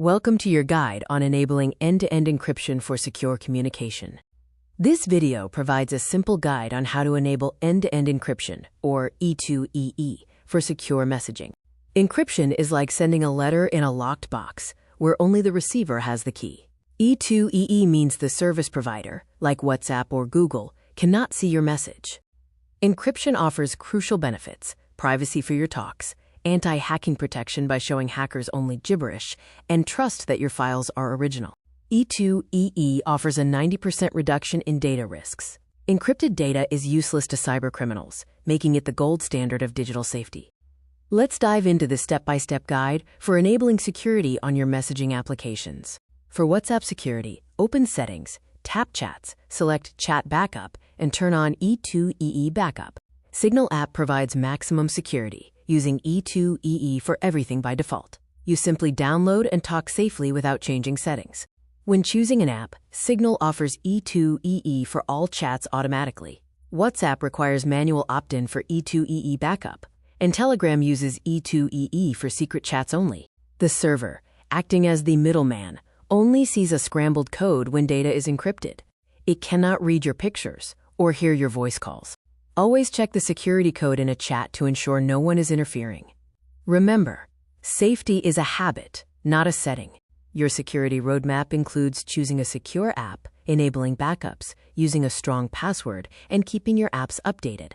Welcome to your guide on enabling end-to-end encryption for secure communication. This video provides a simple guide on how to enable end-to-end encryption, or E2EE, for secure messaging. Encryption is like sending a letter in a locked box, where only the receiver has the key. E2EE means the service provider, like WhatsApp or Google, cannot see your message. Encryption offers crucial benefits: privacy for your talks, anti-hacking protection by showing hackers only gibberish, and trust that your files are original. E2EE offers a 90% reduction in data risks. Encrypted data is useless to cybercriminals, making it the gold standard of digital safety. Let's dive into the step-by-step guide for enabling security on your messaging applications. For WhatsApp security, open Settings, tap Chats, select Chat Backup, and turn on E2EE Backup. Signal app provides maximum security, using E2EE for everything by default. You simply download and talk safely without changing settings. When choosing an app, Signal offers E2EE for all chats automatically. WhatsApp requires manual opt-in for E2EE backup, and Telegram uses E2EE for secret chats only. The server, acting as the middleman, only sees a scrambled code when data is encrypted. It cannot read your pictures or hear your voice calls. Always check the security code in a chat to ensure no one is interfering. Remember, safety is a habit, not a setting. Your security roadmap includes choosing a secure app, enabling backups, using a strong password, and keeping your apps updated.